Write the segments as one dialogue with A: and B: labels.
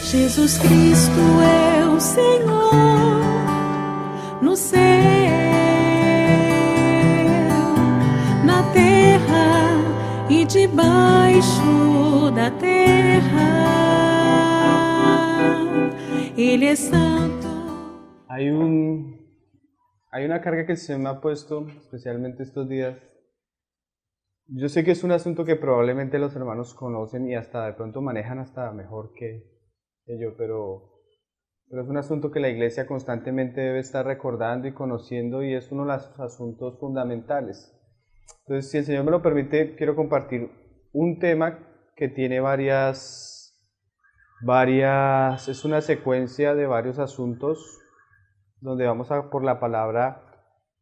A: Jesus Cristo é o Senhor no céu, na terra e debaixo da terra. Ele é santo.
B: Hay una carga que el Señor me ha puesto, especialmente estos días. Yo sé que es un asunto que probablemente los hermanos conocen y hasta de pronto manejan hasta mejor que yo, pero es un asunto que la iglesia constantemente debe estar recordando y conociendo, y es uno de los asuntos fundamentales. Entonces, si el Señor me lo permite, quiero compartir un tema que tiene es una secuencia de varios asuntos donde vamos a, por la palabra,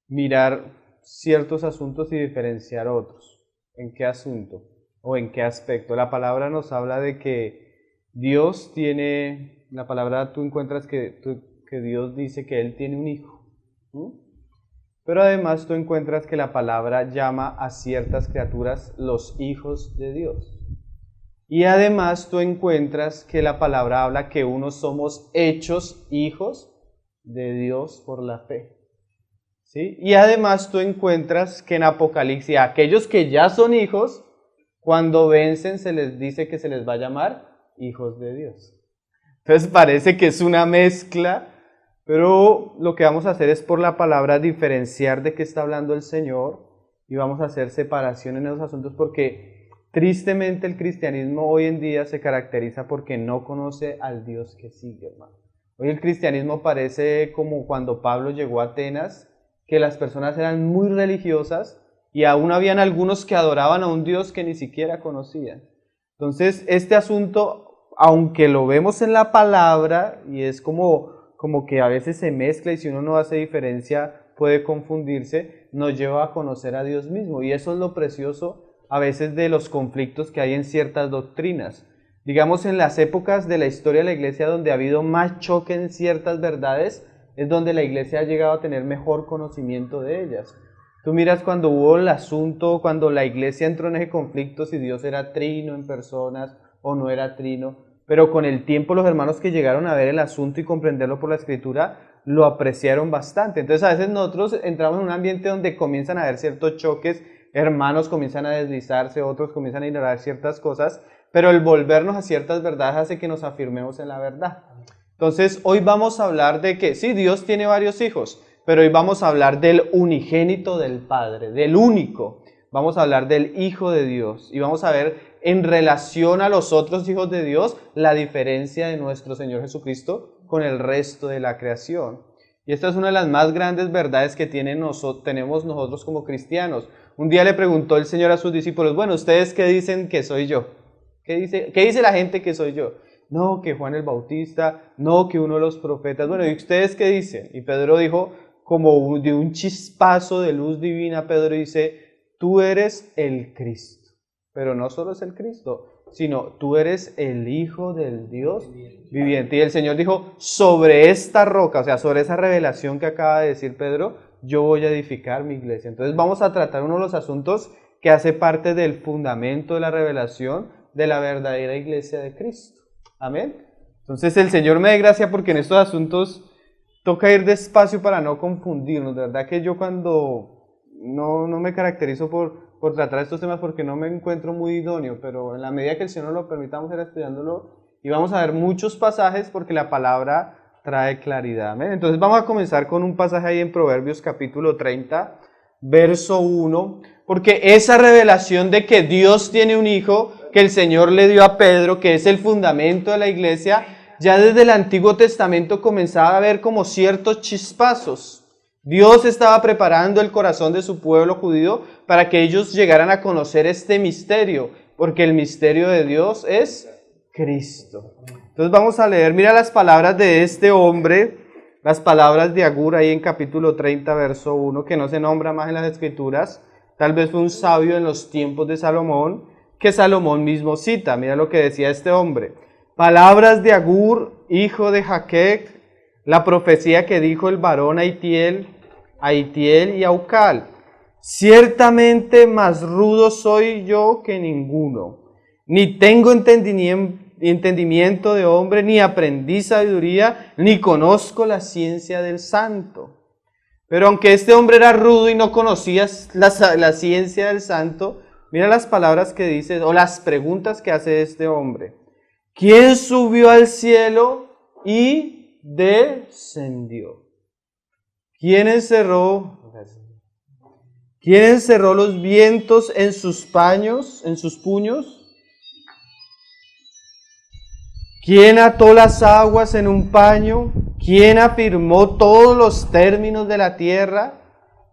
B: mirar ciertos asuntos y diferenciar otros. ¿En qué asunto o en qué aspecto? La palabra nos habla de que Dios tiene, la palabra tú encuentras que Dios dice que Él tiene un hijo, pero además tú encuentras que la palabra llama a ciertas criaturas los hijos de Dios. Y además tú encuentras que la palabra habla que unos somos hechos hijos de Dios por la fe. ¿Sí? Y además tú encuentras que en Apocalipsis aquellos que ya son hijos, cuando vencen se les dice que se les va a llamar hijos de Dios. Entonces parece que es una mezcla, pero lo que vamos a hacer es por la palabra diferenciar de qué está hablando el Señor, y vamos a hacer separación en esos asuntos, porque tristemente el cristianismo hoy en día se caracteriza porque no conoce al Dios que sigue, hermano. Hoy el cristianismo parece como cuando Pablo llegó a Atenas, que las personas eran muy religiosas y aún habían algunos que adoraban a un Dios que ni siquiera conocían. Entonces, este asunto, aunque lo vemos en la palabra, y es como que a veces se mezcla, y si uno no hace diferencia puede confundirse, nos lleva a conocer a Dios mismo. Y eso es lo precioso a veces de los conflictos que hay en ciertas doctrinas. Digamos, en las épocas de la historia de la iglesia donde ha habido más choque en ciertas verdades, es donde la iglesia ha llegado a tener mejor conocimiento de ellas. Tú miras cuando hubo el asunto, cuando la iglesia entró en ese conflicto, si Dios era trino en personas o no era trino, pero con el tiempo los hermanos que llegaron a ver el asunto y comprenderlo por la escritura, lo apreciaron bastante. Entonces a veces nosotros entramos en un ambiente donde comienzan a haber ciertos choques, hermanos comienzan a deslizarse, otros comienzan a ignorar ciertas cosas, pero el volvernos a ciertas verdades hace que nos afirmemos en la verdad. Entonces, hoy vamos a hablar de que, sí, Dios tiene varios hijos, pero hoy vamos a hablar del unigénito del Padre, del único. Vamos a hablar del Hijo de Dios y vamos a ver en relación a los otros hijos de Dios la diferencia de nuestro Señor Jesucristo con el resto de la creación. Y esta es una de las más grandes verdades que tenemos nosotros como cristianos. Un día le preguntó el Señor a sus discípulos, bueno, ¿ustedes qué dicen que soy yo? ¿Qué dice la gente que soy yo? No, que Juan el Bautista, no, que uno de los profetas. Bueno, ¿y ustedes qué dicen? Y Pedro dijo, como de un chispazo de luz divina, Pedro dice, tú eres el Cristo. Pero no solo es el Cristo, sino tú eres el Hijo del Dios viviente. Y el Señor dijo, sobre esta roca, o sea, sobre esa revelación que acaba de decir Pedro, yo voy a edificar mi iglesia. Entonces vamos a tratar uno de los asuntos que hace parte del fundamento de la revelación de la verdadera iglesia de Cristo. Amén. Entonces el Señor me dé gracia porque en estos asuntos toca ir despacio para no confundirnos. De verdad que yo cuando no me caracterizo por tratar estos temas porque no me encuentro muy idóneo, pero en la medida que el Señor nos lo permita vamos a ir estudiándolo y vamos a ver muchos pasajes porque la palabra trae claridad. Amén. Entonces vamos a comenzar con un pasaje ahí en Proverbios capítulo 30, verso 1, porque esa revelación de que Dios tiene un hijo que el Señor le dio a Pedro, que es el fundamento de la iglesia, ya desde el Antiguo Testamento comenzaba a haber como ciertos chispazos. Dios estaba preparando el corazón de su pueblo judío para que ellos llegaran a conocer este misterio, porque el misterio de Dios es Cristo. Entonces vamos a leer, mira las palabras de este hombre, las palabras de Agur ahí en capítulo 30, verso 1, que no se nombra más en las Escrituras. Tal vez fue un sabio en los tiempos de Salomón, que Salomón mismo cita. Mira lo que decía este hombre. Palabras de Agur, hijo de Jaquec, la profecía que dijo el varón a Itiel y a Ucal. Ciertamente más rudo soy yo que ninguno, ni tengo entendimiento entendimiento de hombre, ni aprendí sabiduría, ni conozco la ciencia del santo. Pero aunque este hombre era rudo y no conocía la ciencia del santo, mira las palabras que dice, o las preguntas que hace este hombre. ¿Quién subió al cielo y descendió? ¿Quién encerró los vientos en sus puños? ¿Quién ató las aguas en un paño? ¿Quién afirmó todos los términos de la tierra?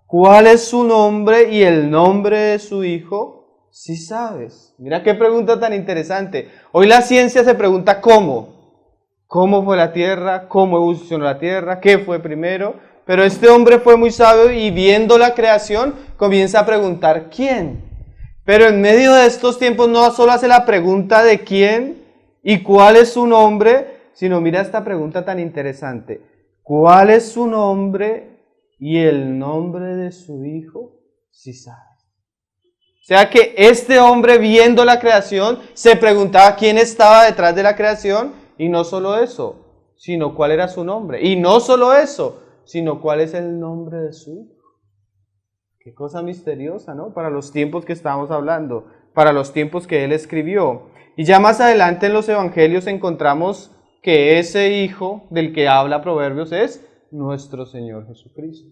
B: ¿Cuál es su nombre y el nombre de su hijo? Sí sabes. Mira qué pregunta tan interesante. Hoy la ciencia se pregunta ¿cómo? ¿Cómo fue la tierra? ¿Cómo evolucionó la tierra? ¿Qué fue primero? Pero este hombre fue muy sabio y viendo la creación comienza a preguntar ¿quién? Pero en medio de estos tiempos no solo hace la pregunta de quién y cuál es su nombre, sino mira esta pregunta tan interesante. ¿Cuál es su nombre y el nombre de su hijo? Sí sabe. O sea que este hombre viendo la creación se preguntaba quién estaba detrás de la creación y no solo eso, sino cuál era su nombre. Y no solo eso, sino cuál es el nombre de su hijo. Qué cosa misteriosa, ¿no? Para los tiempos que estamos hablando, para los tiempos que él escribió. Y ya más adelante en los evangelios encontramos que ese hijo del que habla Proverbios es nuestro Señor Jesucristo.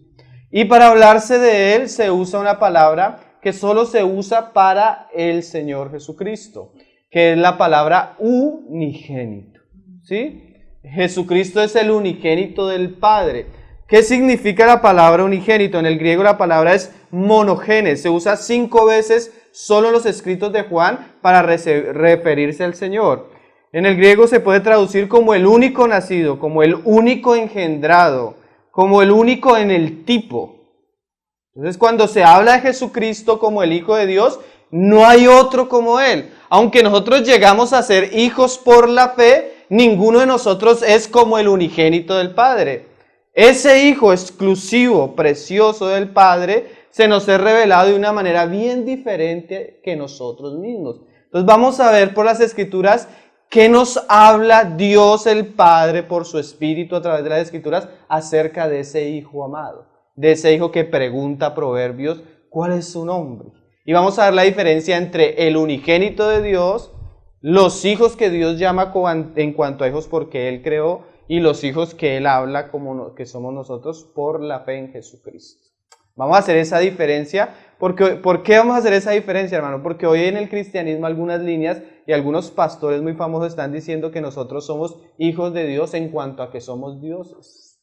B: Y para hablarse de él se usa una palabra que solo se usa para el Señor Jesucristo, que es la palabra unigénito. ¿Sí? Jesucristo es el unigénito del Padre. ¿Qué significa la palabra unigénito? En el griego la palabra es monogenes. Se usa 5 veces solo en los escritos de Juan para referirse al Señor. En el griego se puede traducir como el único nacido, como el único engendrado, como el único en el tipo. Entonces cuando se habla de Jesucristo como el Hijo de Dios, no hay otro como Él. Aunque nosotros llegamos a ser hijos por la fe, ninguno de nosotros es como el unigénito del Padre. Ese Hijo exclusivo, precioso del Padre, se nos es revelado de una manera bien diferente que nosotros mismos. Entonces vamos a ver por las Escrituras qué nos habla Dios el Padre por su Espíritu a través de las Escrituras acerca de ese Hijo amado, de ese Hijo que pregunta Proverbios, ¿cuál es su nombre? Y vamos a ver la diferencia entre el unigénito de Dios, los hijos que Dios llama en cuanto a hijos porque Él creó, y los hijos que Él habla como que somos nosotros por la fe en Jesucristo. Vamos a hacer esa diferencia. ¿Por qué vamos a hacer esa diferencia, hermano? Porque hoy en el cristianismo algunas líneas y algunos pastores muy famosos están diciendo que nosotros somos hijos de Dios en cuanto a que somos dioses.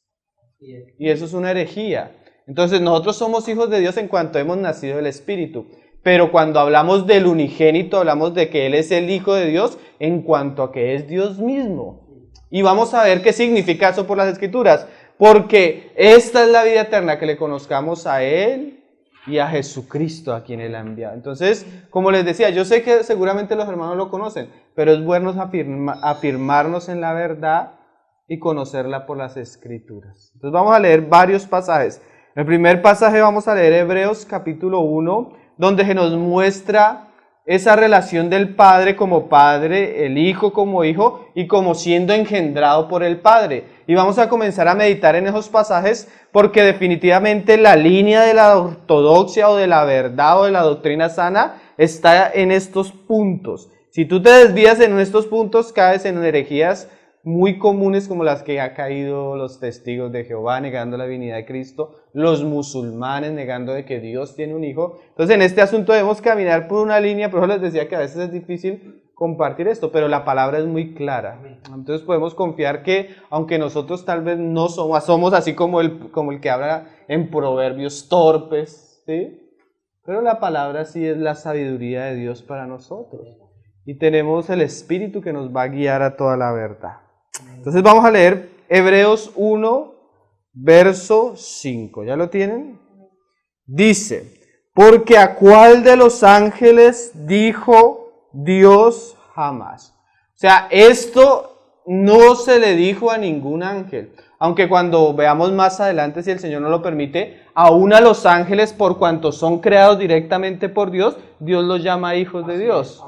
B: Y eso es una herejía. Entonces nosotros somos hijos de Dios en cuanto hemos nacido del Espíritu. Pero cuando hablamos del unigénito, hablamos de que Él es el Hijo de Dios en cuanto a que es Dios mismo. Y vamos a ver qué significa eso por las Escrituras. Porque esta es la vida eterna, que le conozcamos a Él y a Jesucristo a quien Él ha enviado. Entonces, como les decía, yo sé que seguramente los hermanos lo conocen, pero es bueno afirmarnos en la verdad y conocerla por las Escrituras. Entonces vamos a leer varios pasajes. En el primer pasaje vamos a leer Hebreos capítulo 1, donde se nos muestra esa relación del Padre como Padre, el Hijo como Hijo y como siendo engendrado por el Padre. Y vamos a comenzar a meditar en esos pasajes porque definitivamente la línea de la ortodoxia o de la verdad o de la doctrina sana está en estos puntos. Si tú te desvías en estos puntos, caes en herejías muy comunes como las que ha caído los testigos de Jehová negando la divinidad de Cristo, los musulmanes negando de que Dios tiene un hijo. Entonces en este asunto debemos caminar por una línea, por eso les decía que a veces es difícil compartir esto, pero la palabra es muy clara. Entonces podemos confiar que aunque nosotros tal vez no somos así como el que habla en Proverbios torpes, ¿sí? Pero la palabra sí es la sabiduría de Dios para nosotros. Y tenemos el Espíritu que nos va a guiar a toda la verdad. Entonces vamos a leer Hebreos 1, verso 5. ¿Ya lo tienen? Dice, porque a cuál de los ángeles dijo Dios jamás. O sea, esto no se le dijo a ningún ángel. Aunque cuando veamos más adelante, si el Señor nos lo permite, aún a los ángeles, por cuanto son creados directamente por Dios, Dios los llama hijos de Dios.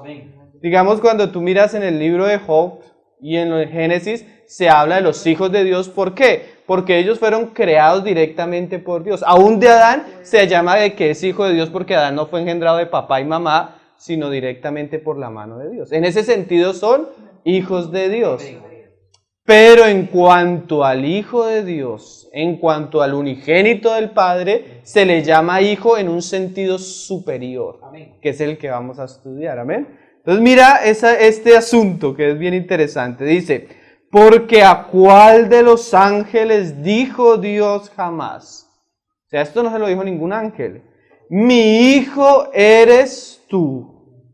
B: Digamos, cuando tú miras en el libro de Job y en el Génesis, se habla de los hijos de Dios. ¿Por qué? Porque ellos fueron creados directamente por Dios. Aún de Adán se llama de que es hijo de Dios porque Adán no fue engendrado de papá y mamá, sino directamente por la mano de Dios. En ese sentido son hijos de Dios. Pero en cuanto al Hijo de Dios, en cuanto al unigénito del Padre, se le llama hijo en un sentido superior, que es el que vamos a estudiar. Amén. Entonces mira este asunto que es bien interesante. Dice, porque a cuál de los ángeles dijo Dios jamás. O sea, esto no se lo dijo ningún ángel. Mi hijo eres tú.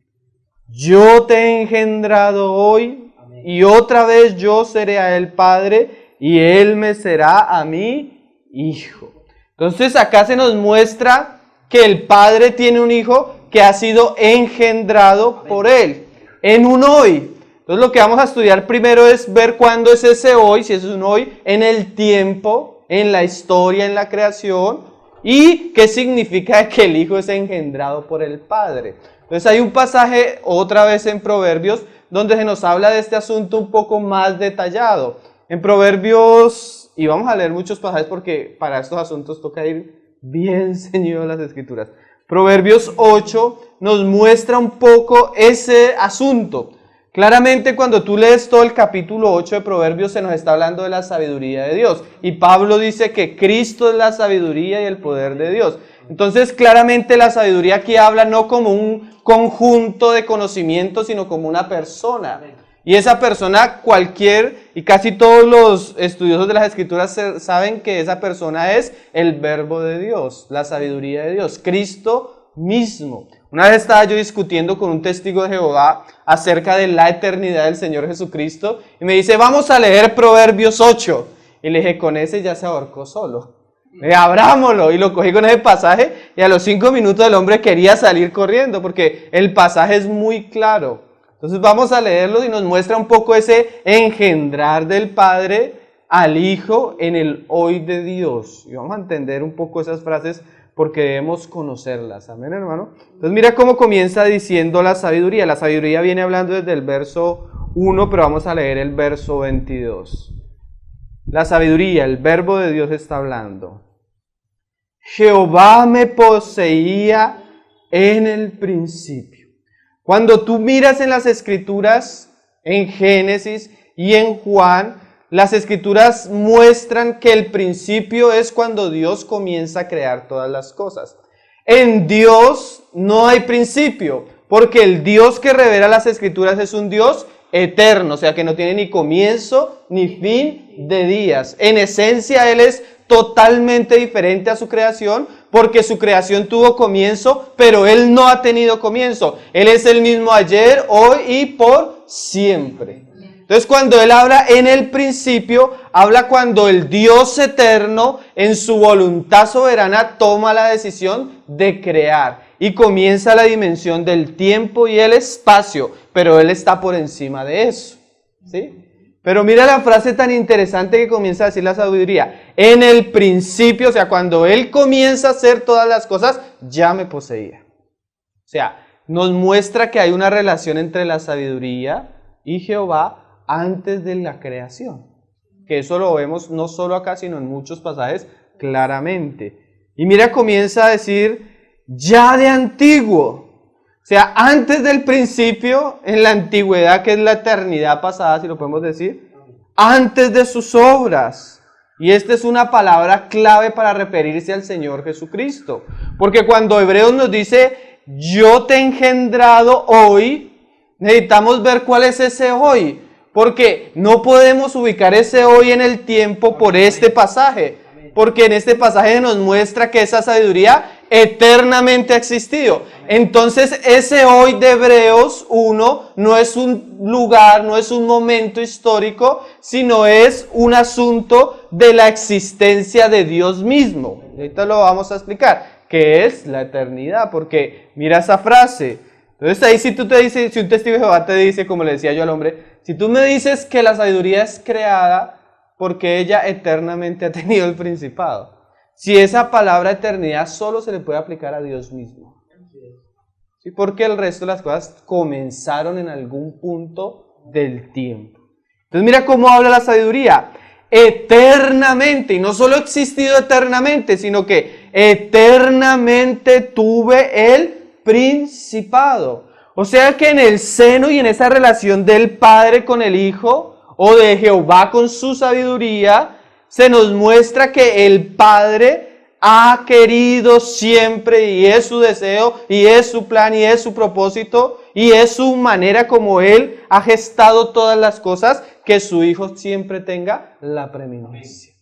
B: Yo te he engendrado hoy. Y otra vez yo seré a él padre, y él me será a mí hijo. Entonces acá se nos muestra que el padre tiene un hijo que ha sido engendrado por él, en un hoy. Entonces lo que vamos a estudiar primero es ver cuándo es ese hoy, si es un hoy en el tiempo, en la historia, en la creación, y qué significa que el hijo es engendrado por el padre. Entonces hay un pasaje otra vez en Proverbios, donde se nos habla de este asunto un poco más detallado. En Proverbios, y vamos a leer muchos pasajes porque para estos asuntos toca ir bien ceñido a las Escrituras. Proverbios 8 nos muestra un poco ese asunto. Claramente cuando tú lees todo el capítulo 8 de Proverbios se nos está hablando de la sabiduría de Dios. Y Pablo dice que Cristo es la sabiduría y el poder de Dios. Entonces claramente la sabiduría aquí habla no como un conjunto de conocimientos, sino como una persona. Y esa persona y casi todos los estudiosos de las Escrituras saben que esa persona es el verbo de Dios, la sabiduría de Dios, Cristo mismo. Una vez estaba yo discutiendo con un testigo de Jehová acerca de la eternidad del Señor Jesucristo y me dice, vamos a leer Proverbios 8. Y le dije, con ese ya se ahorcó solo. Abrámoslo, y lo cogí con ese pasaje y a los 5 minutos el hombre quería salir corriendo porque el pasaje es muy claro. Entonces vamos a leerlo y nos muestra un poco ese engendrar del Padre al Hijo en el hoy de Dios. Y vamos a entender un poco esas frases porque debemos conocerlas. Amén, hermano. Entonces mira cómo comienza diciendo la sabiduría. La sabiduría viene hablando desde el verso 1, pero vamos a leer el verso 22. La sabiduría, el verbo de Dios está hablando. Jehová me poseía en el principio. Cuando tú miras en las Escrituras, en Génesis y en Juan, las Escrituras muestran que el principio es cuando Dios comienza a crear todas las cosas. En Dios no hay principio, porque el Dios que revela las Escrituras es un Dios eterno, o sea que no tiene ni comienzo ni fin de días. En esencia Él es totalmente diferente a su creación, porque su creación tuvo comienzo, pero Él no ha tenido comienzo. Él es el mismo ayer, hoy y por siempre. Entonces cuando Él habla en el principio, habla cuando el Dios eterno en su voluntad soberana toma la decisión de crear y comienza la dimensión del tiempo y el espacio, pero Él está por encima de eso, ¿sí? Pero mira la frase tan interesante que comienza a decir la sabiduría. En el principio, o sea, cuando Él comienza a hacer todas las cosas, ya me poseía. O sea, nos muestra que hay una relación entre la sabiduría y Jehová antes de la creación. Que eso lo vemos no solo acá, sino en muchos pasajes claramente. Y mira, comienza a decir, ya de antiguo. O sea, antes del principio, en la antigüedad, que es la eternidad pasada, si lo podemos decir, antes de sus obras. Y esta es una palabra clave para referirse al Señor Jesucristo. Porque cuando Hebreos nos dice, yo te he engendrado hoy, necesitamos ver cuál es ese hoy. Porque no podemos ubicar ese hoy en el tiempo por este pasaje. Porque en este pasaje nos muestra que esa sabiduría eternamente ha existido. Entonces ese hoy de Hebreos 1 no es un lugar, no es un momento histórico, sino es un asunto de la existencia de Dios mismo. Ahorita lo vamos a explicar, que es la eternidad, porque mira esa frase. Entonces ahí si tú te dices, si un testigo de Jehová te dice, como le decía yo al hombre, si tú me dices que la sabiduría es creada porque ella eternamente ha tenido el principado. Si esa palabra eternidad solo se le puede aplicar a Dios mismo. ¿sí? Porque el resto de las cosas comenzaron en algún punto del tiempo. Entonces mira cómo habla la sabiduría. Eternamente, y no solo he existido eternamente, sino que eternamente tuve el principado. O sea que en el seno y en esa relación del Padre con el Hijo, o de Jehová con su sabiduría, se nos muestra que el Padre ha querido siempre, y es su deseo, y es su plan, y es su propósito, y es su manera como Él ha gestado todas las cosas, que su Hijo siempre tenga la preeminencia.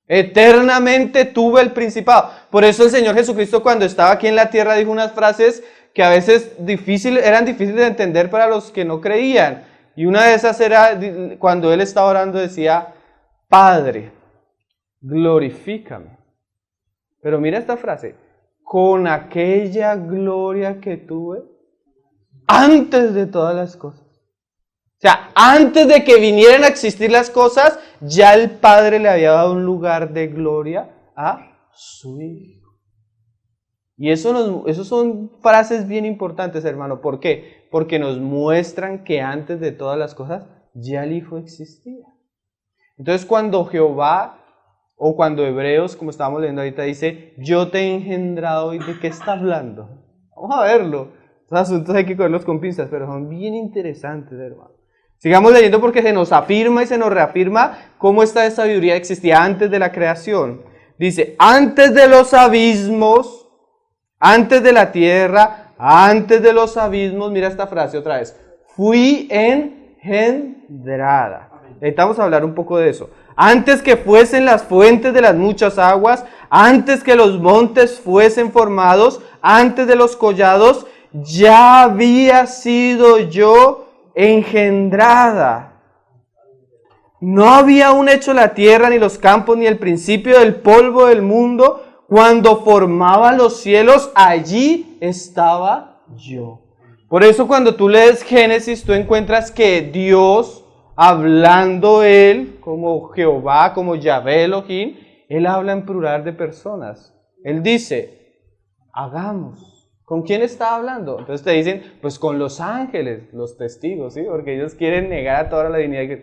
B: Eternamente tuve el principado. Por eso el Señor Jesucristo, cuando estaba aquí en la tierra, dijo unas frases que a veces eran difíciles de entender para los que no creían. Y una de esas era cuando Él estaba orando, decía: Padre, glorifícame. Pero mira esta frase: con aquella gloria que tuve antes de todas las cosas. O sea, antes de que vinieran a existir las cosas, ya el Padre le había dado un lugar de gloria a su Hijo. Y eso son frases bien importantes, hermano. ¿Por qué? Porque nos muestran que antes de todas las cosas, ya el Hijo existía. Entonces cuando Jehová, o cuando Hebreos, como estábamos leyendo ahorita, dice: yo te he engendrado, ¿y de qué está hablando? Vamos a verlo. Estos asuntos hay que cogerlos con pinzas, pero son bien interesantes, hermano. Sigamos leyendo porque se nos afirma y se nos reafirma cómo esta sabiduría existía antes de la creación. Dice: antes de los abismos, antes de la tierra, antes de los abismos, mira esta frase otra vez: fui engendrada. Necesitamos hablar un poco de eso. Antes que fuesen las fuentes de las muchas aguas, antes que los montes fuesen formados, antes de los collados, ya había sido yo engendrada. No había aún hecho la tierra, ni los campos, ni el principio del polvo del mundo. Cuando formaba los cielos, allí estaba yo. Por eso cuando tú lees Génesis, tú encuentras que Dios, hablando Él, como Jehová, como Yahvé Elohim, Él habla en plural de personas. Él dice: hagamos. ¿Con quién está hablando? Entonces te dicen: pues con los ángeles, los testigos, ¿sí? Porque ellos quieren negar a toda la divinidad.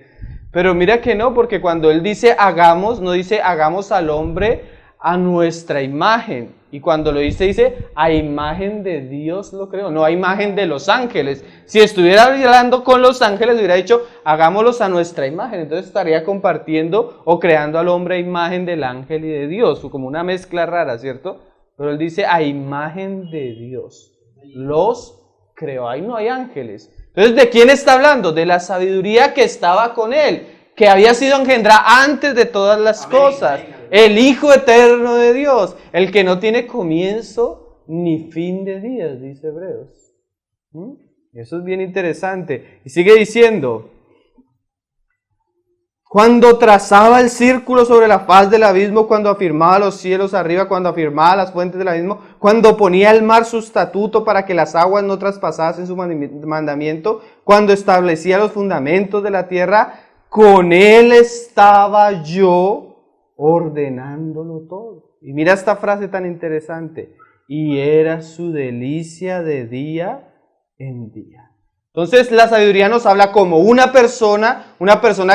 B: Pero mira que no, porque cuando Él dice hagamos, no dice hagamos al hombre a nuestra imagen. Y cuando lo dice a imagen de Dios lo creó, no a imagen de los ángeles. Si estuviera hablando con los ángeles, hubiera dicho hagámoslos a nuestra imagen. Entonces estaría compartiendo o creando al hombre a imagen del ángel y de Dios, como una mezcla rara, ¿cierto? Pero Él dice a imagen de Dios los creó. Ahí no hay ángeles. Entonces, ¿de quién está hablando? De la sabiduría que estaba con Él, que había sido engendrada antes de todas las cosas. El Hijo eterno de Dios, el que no tiene comienzo ni fin de días, dice Hebreos. Eso es bien interesante. Y sigue diciendo: cuando trazaba el círculo sobre la faz del abismo, cuando afirmaba los cielos arriba, cuando afirmaba las fuentes del abismo, cuando ponía al mar su estatuto para que las aguas no traspasasen su mandamiento, cuando establecía los fundamentos de la tierra, con Él estaba yo ordenándolo todo. Y mira esta frase tan interesante: y era su delicia de día en día. Entonces la sabiduría nos habla como una persona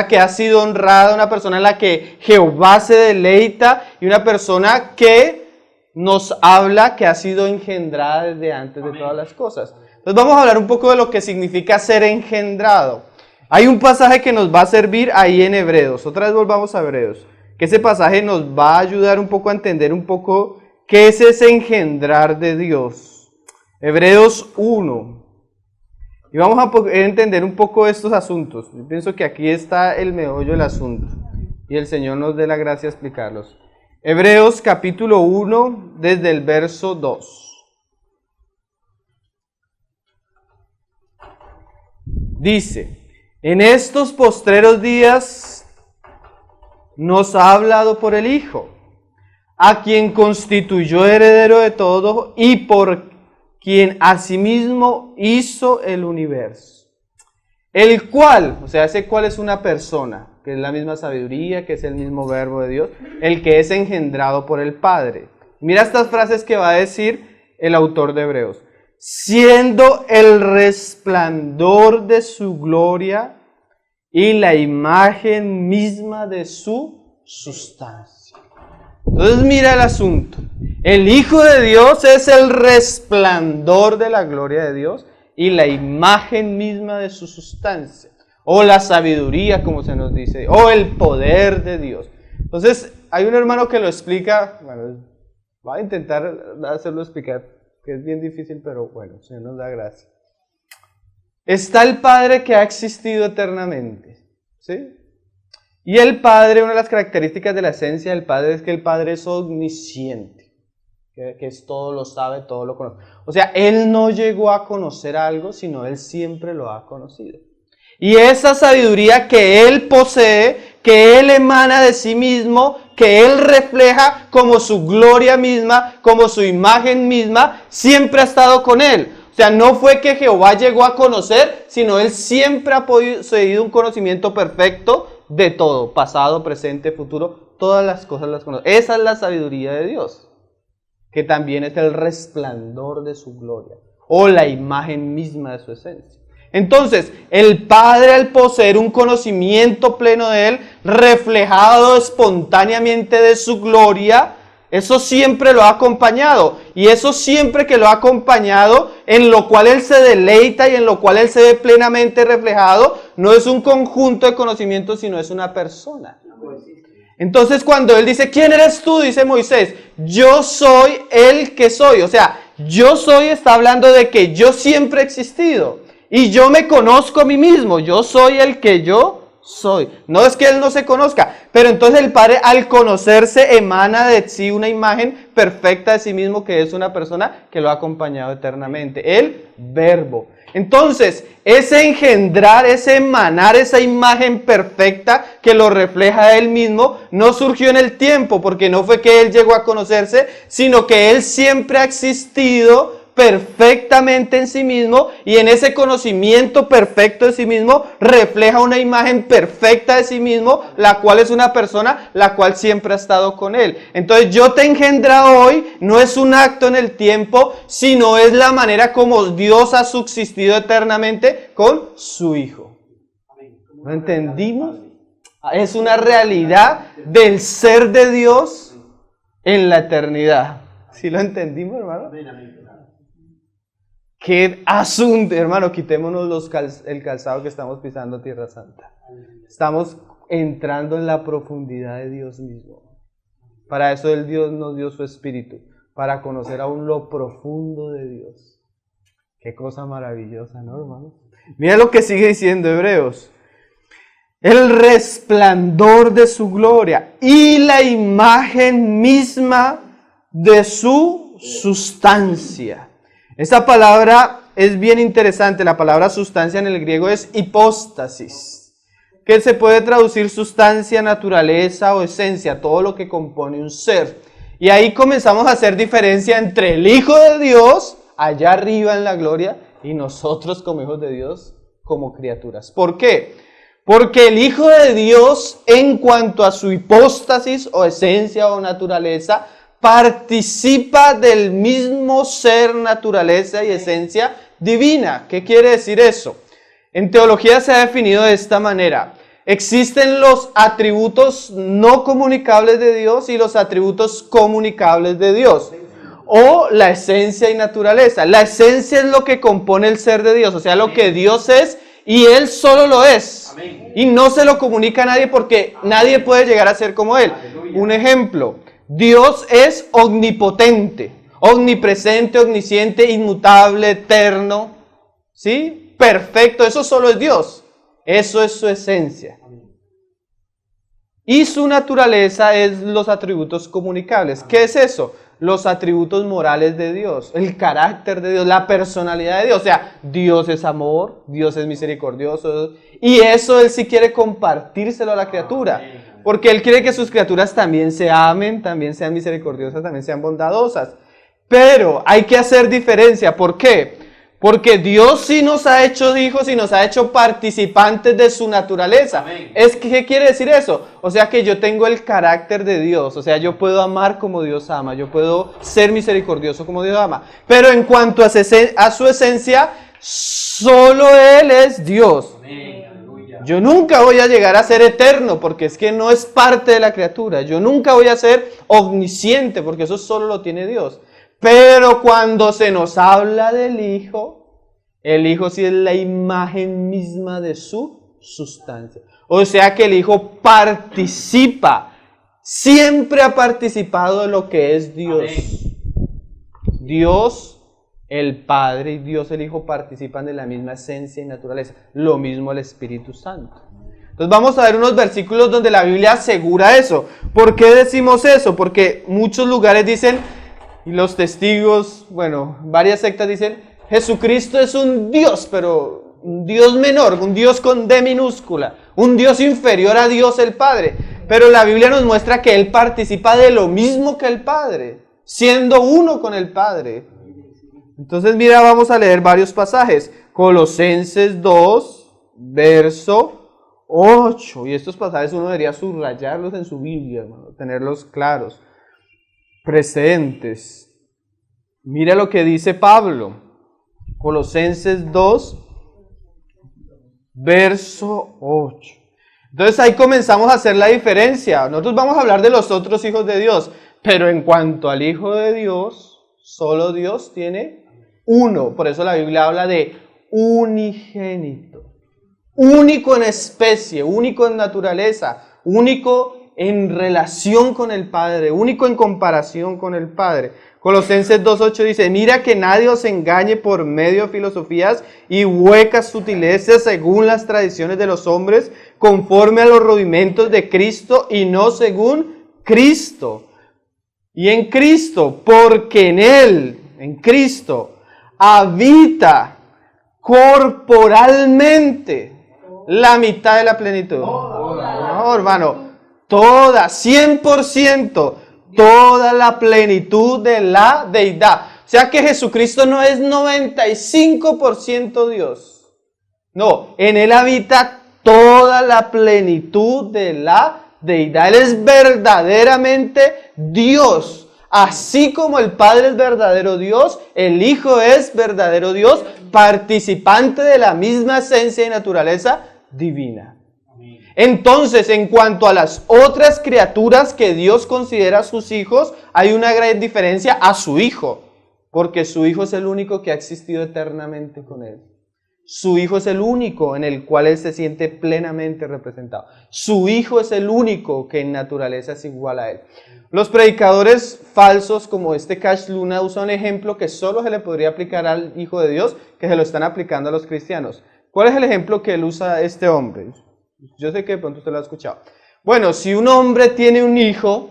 B: que ha sido honrada, una persona en la que Jehová se deleita, y una persona que nos habla que ha sido engendrada desde antes de todas las cosas. Entonces vamos a hablar un poco de lo que significa ser engendrado. Hay un pasaje que nos va a servir ahí en Hebreos. Otra vez volvamos a Hebreos. Que ese pasaje nos va a ayudar un poco a entender un poco qué es ese engendrar de Dios. Hebreos 1. Y vamos a entender un poco estos asuntos. Yo pienso que aquí está el meollo del asunto. Y el Señor nos dé la gracia de explicarlos. Hebreos capítulo 1, desde el verso 2. Dice: en estos postreros días nos ha hablado por el Hijo, a quien constituyó heredero de todo y por quien asimismo hizo el universo. El cual, o sea, ese cual es una persona, que es la misma sabiduría, que es el mismo verbo de Dios, el que es engendrado por el Padre. Mira estas frases que va a decir el autor de Hebreos. siendo el resplandor de su gloria y la imagen misma de su sustancia. Entonces mira el asunto. El Hijo de Dios es el resplandor de la gloria de Dios y la imagen misma de su sustancia. O la sabiduría, como se nos dice, o el poder de Dios. Entonces, hay un hermano que lo explica, bueno, voy a intentar hacerlo explicar, que es bien difícil, pero bueno, se nos da gracia. Está el Padre que ha existido eternamente, ¿sí? Y el Padre, una de las características de la esencia del Padre es que el Padre es omnisciente, que es todo lo sabe, todo lo conoce. O sea, Él no llegó a conocer algo, sino Él siempre lo ha conocido. Y esa sabiduría que Él posee, que Él emana de sí mismo, que Él refleja como su gloria misma, como su imagen misma, siempre ha estado con Él. O sea, no fue que Jehová llegó a conocer, sino Él siempre ha poseído un conocimiento perfecto de todo, pasado, presente, futuro, todas las cosas las conoce. Esa es la sabiduría de Dios, que también es el resplandor de su gloria, o la imagen misma de su esencia. Entonces, el Padre, al poseer un conocimiento pleno de Él, reflejado espontáneamente de su gloria, eso siempre lo ha acompañado. Y eso siempre que lo ha acompañado, en lo cual Él se deleita y en lo cual Él se ve plenamente reflejado, no es un conjunto de conocimientos, sino es una persona. Entonces, cuando Él dice, ¿quién eres tú? Dice Moisés, yo soy el que soy. O sea, yo soy está hablando de que yo siempre he existido. Y yo me conozco a mí mismo, yo soy el que yo soy. No es que Él no se conozca, pero entonces el Padre al conocerse emana de sí una imagen perfecta de sí mismo, que es una persona que lo ha acompañado eternamente, el Verbo. Entonces, ese engendrar, ese emanar, esa imagen perfecta que lo refleja a Él mismo, no surgió en el tiempo, porque no fue que Él llegó a conocerse, sino que Él siempre ha existido perfectamente en sí mismo, y en ese conocimiento perfecto de sí mismo refleja una imagen perfecta de sí mismo, la cual es una persona la cual siempre ha estado con Él. Entonces, yo te he engendrado hoy no es un acto en el tiempo, sino es la manera como Dios ha subsistido eternamente con su Hijo. ¿Lo entendimos? Es una realidad del ser de Dios en la eternidad. ¿Sí lo entendimos, hermano? Qué asunto, hermano, quitémonos el calzado que estamos pisando Tierra Santa. Estamos entrando en la profundidad de Dios mismo. Para eso el Dios nos dio su Espíritu, para conocer aún lo profundo de Dios. Qué cosa maravillosa, ¿no, hermano? Mira lo que sigue diciendo Hebreos. El resplandor de su gloria y la imagen misma de su sustancia. Esta palabra es bien interesante. La palabra sustancia en el griego es hipóstasis, que se puede traducir sustancia, naturaleza o esencia, todo lo que compone un ser. Y ahí comenzamos a hacer diferencia entre el Hijo de Dios, allá arriba en la gloria, y nosotros como hijos de Dios, como criaturas. ¿Por qué? Porque el Hijo de Dios, en cuanto a su hipóstasis o esencia o naturaleza, participa del mismo ser, naturaleza y esencia divina. ¿Qué quiere decir eso? En teología se ha definido de esta manera. Existen los atributos no comunicables de Dios y los atributos comunicables de Dios. O la esencia y naturaleza. La esencia es lo que compone el ser de Dios, o sea, lo que Dios es y Él solo lo es. Amén. Y no se lo comunica a nadie porque nadie puede llegar a ser como Él. Aleluya. Un ejemplo. Dios es omnipotente, omnipresente, omnisciente, inmutable, eterno, ¿sí? Perfecto, eso solo es Dios, eso es su esencia. Y su naturaleza es los atributos comunicables. ¿Qué es eso? Los atributos morales de Dios, el carácter de Dios, la personalidad de Dios. O sea, Dios es amor, Dios es misericordioso, y eso Él sí quiere compartírselo a la criatura. Porque Él quiere que sus criaturas también se amen, también sean misericordiosas, también sean bondadosas. Pero hay que hacer diferencia. ¿Por qué? Porque Dios sí nos ha hecho hijos y nos ha hecho participantes de su naturaleza.
C: Amén.
B: ¿Qué quiere decir eso? O sea que yo tengo el carácter de Dios. O sea, yo puedo amar como Dios ama. Yo puedo ser misericordioso como Dios ama. Pero en cuanto a su esencia, solo Él es Dios.
C: Amén. Aleluya.
B: Yo nunca voy a llegar a ser eterno porque es que no es parte de la criatura. Yo nunca voy a ser omnisciente porque eso solo lo tiene Dios. Pero cuando se nos habla del Hijo, el Hijo sí es la imagen misma de su sustancia. O sea que el Hijo participa, siempre ha participado de lo que es Dios.
C: Amén.
B: Dios el Padre y Dios el Hijo participan de la misma esencia y naturaleza. Lo mismo el Espíritu Santo. Entonces vamos a ver unos versículos donde la Biblia asegura eso. ¿Por qué decimos eso? Porque muchos lugares dicen, y los testigos, bueno, varias sectas dicen, Jesucristo es un Dios, pero un Dios menor, un Dios con D minúscula, un Dios inferior a Dios el Padre. Pero la Biblia nos muestra que Él participa de lo mismo que el Padre, siendo uno con el Padre. Entonces mira, vamos a leer varios pasajes. Colosenses 2, verso 8. Y estos pasajes uno debería subrayarlos en su Biblia, hermano, tenerlos claros, presentes. Mira lo que dice Pablo. Colosenses 2, verso 8. Entonces ahí comenzamos a hacer la diferencia. Nosotros vamos a hablar de los otros hijos de Dios, pero en cuanto al Hijo de Dios, solo Dios tiene uno. Por eso la Biblia habla de unigénito. Único en especie, único en naturaleza, único en relación con el Padre, único en comparación con el Padre. Colosenses 2.8 dice, mira que nadie os engañe por medio de filosofías y huecas sutilezas según las tradiciones de los hombres, conforme a los rudimentos de Cristo y no según Cristo. Y en Cristo, porque en Él, en Cristo, habita corporalmente la mitad de la plenitud. No, hermano. Toda, 100%, toda la plenitud de la deidad. O sea que Jesucristo no es 95% Dios. No, en Él habita toda la plenitud de la deidad. Él es verdaderamente Dios. Así como el Padre es verdadero Dios, el Hijo es verdadero Dios, participante de la misma esencia y naturaleza divina. Entonces, en cuanto a las otras criaturas que Dios considera sus hijos, hay una gran diferencia a su Hijo, porque su Hijo es el único que ha existido eternamente con Él. Su Hijo es el único en el cual Él se siente plenamente representado. Su Hijo es el único que en naturaleza es igual a Él. Los predicadores falsos como este Cash Luna usan un ejemplo que solo se le podría aplicar al Hijo de Dios, que se lo están aplicando a los cristianos. ¿Cuál es el ejemplo que él usa este hombre? Yo sé que de pronto usted lo ha escuchado. Bueno, si un hombre tiene un hijo,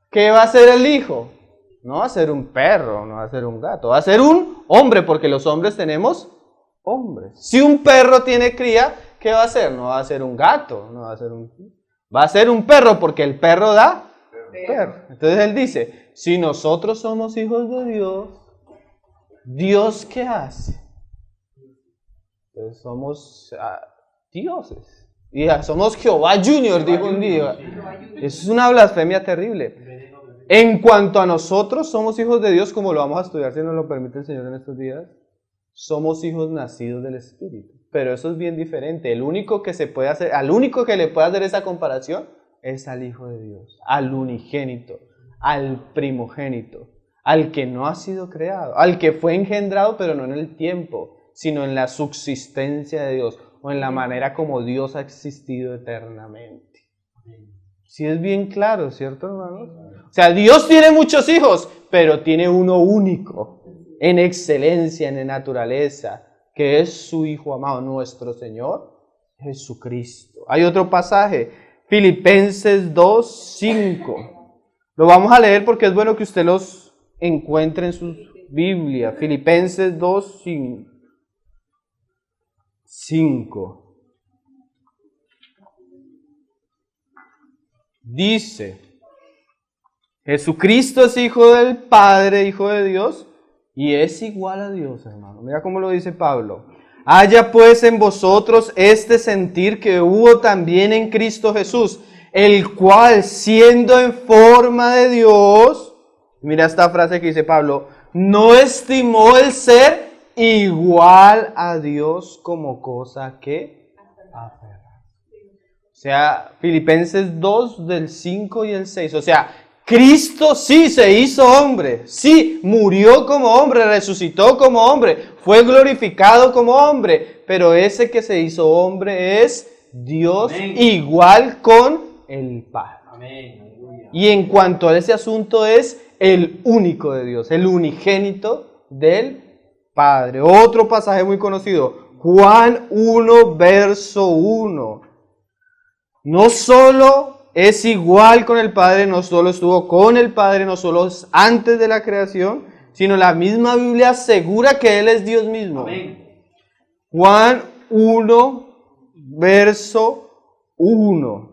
B: ¿qué va a ser el hijo? No va a ser un perro, no va a ser un gato, va a ser un hombre, porque los hombres tenemos hombres. Si un perro tiene cría, ¿qué va a ser? No va a ser un gato, no va a ser un... Va a ser un perro, porque el perro da perro. Entonces él dice, si nosotros somos hijos de Dios, ¿Dios qué hace? Entonces somos dioses. Y somos Jehová Junior, dijo un día. Eso es una blasfemia terrible. En cuanto a nosotros, somos hijos de Dios, como lo vamos a estudiar si nos lo permite el Señor en estos días. Somos hijos nacidos del Espíritu. Pero eso es bien diferente. El único que se puede hacer, al único que le puede hacer esa comparación es al Hijo de Dios, al unigénito, al primogénito, al que no ha sido creado, al que fue engendrado, pero no en el tiempo, sino en la subsistencia de Dios, o en la manera como Dios ha existido eternamente. Sí es bien claro, ¿cierto, hermanos? O sea, Dios tiene muchos hijos, pero tiene uno único, en excelencia, en naturaleza, que es su Hijo amado, nuestro Señor Jesucristo. Hay otro pasaje, Filipenses 2:5. Lo vamos a leer porque es bueno que usted los encuentre en su Biblia. Filipenses 2:5. Dice, Jesucristo es Hijo del Padre, Hijo de Dios, y es igual a Dios, hermano. Mira cómo lo dice Pablo. Haya pues en vosotros este sentir que hubo también en Cristo Jesús, el cual siendo en forma de Dios, mira esta frase que dice Pablo, no estimó el ser igual a Dios como cosa que aferrar. O sea, Filipenses 2 del 5 y el 6, o sea, Cristo sí se hizo hombre, sí murió como hombre, resucitó como hombre, fue glorificado como hombre, pero ese que se hizo hombre es Dios. Amén. Igual con el Padre. Amén. Y en cuanto a ese asunto es el único de Dios, el unigénito del Padre. Otro pasaje muy conocido, Juan 1 verso 1. No solo es igual con el Padre, no solo estuvo con el Padre, no solo es antes de la creación, sino la misma Biblia asegura que Él es Dios mismo. Amén. Juan 1, verso 1.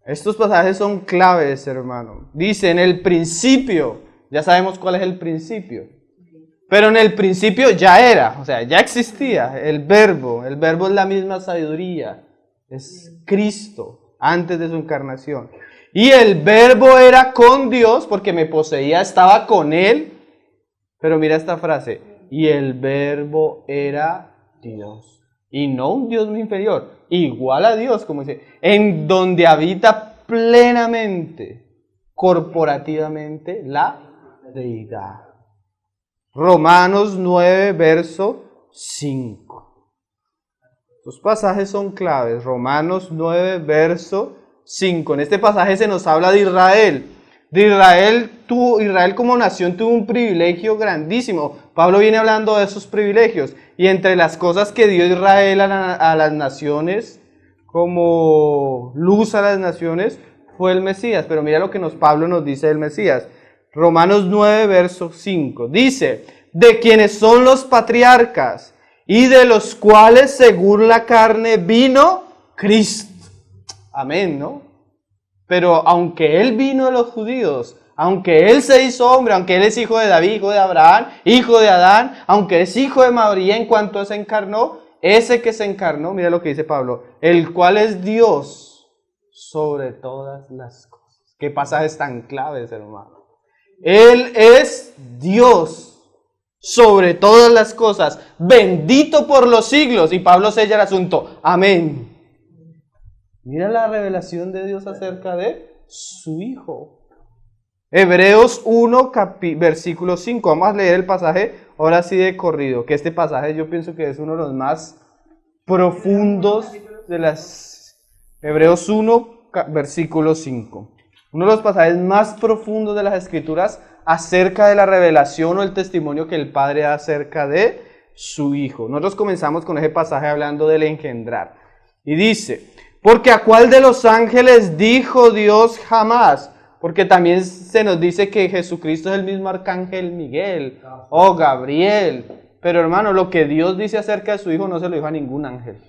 B: Estos pasajes son claves, hermano. Dice, en el principio, ya sabemos cuál es el principio, pero en el principio ya era, o sea, ya existía el verbo es la misma sabiduría, es Cristo. Antes de su encarnación. Y el verbo era con Dios, porque me poseía, estaba con Él. Pero mira esta frase, y el verbo era Dios. Y no un Dios muy inferior, igual a Dios, como dice, en donde habita plenamente, corporativamente, la deidad. Romanos 9, verso 5. Los pasajes son claves. Romanos 9, verso 5. En este pasaje se nos habla de Israel. Israel como nación tuvo un privilegio grandísimo. Pablo viene hablando de esos privilegios. Y entre las cosas que dio Israel a las naciones, como luz a las naciones, fue el Mesías. Pero mira lo que Pablo nos dice del Mesías. Romanos 9, verso 5. Dice, de quienes son los patriarcas, y de los cuales según la carne vino Cristo. Amén, ¿no? Pero aunque Él vino de los judíos, aunque Él se hizo hombre, aunque Él es hijo de David, hijo de Abraham, hijo de Adán, aunque es hijo de María en cuanto se encarnó, ese que se encarnó, mira lo que dice Pablo, el cual es Dios sobre todas las cosas. Qué pasajes tan claves, hermano. Él es Dios sobre todas las cosas, bendito por los siglos. Y Pablo sella el asunto. Amén. Mira la revelación de Dios acerca de su Hijo. Hebreos 1, versículo 5. Vamos a leer el pasaje ahora sí de corrido. Que este pasaje yo pienso que es uno de los más profundos de las... Hebreos 1, versículo 5. Uno de los pasajes más profundos de las Escrituras acerca de la revelación o el testimonio que el Padre da acerca de su Hijo. Nosotros comenzamos con ese pasaje hablando del engendrar. Y dice, porque a cuál de los ángeles dijo Dios jamás, porque también se nos dice que Jesucristo es el mismo arcángel Miguel o Gabriel. Pero hermano, lo que Dios dice acerca de su Hijo no se lo dijo a ningún ángel.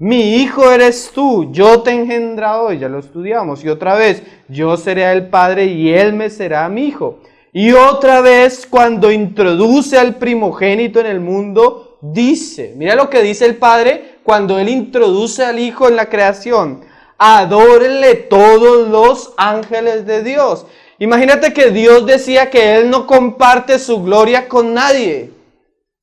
B: Mi hijo eres tú, yo te he engendrado hoy, ya lo estudiamos. Y otra vez, yo seré el padre y él me será mi hijo. Y otra vez, cuando introduce al primogénito en el mundo, dice, mira lo que dice el Padre cuando él introduce al Hijo en la creación. Adórenle todos los ángeles de Dios. Imagínate que Dios decía que Él no comparte su gloria con nadie.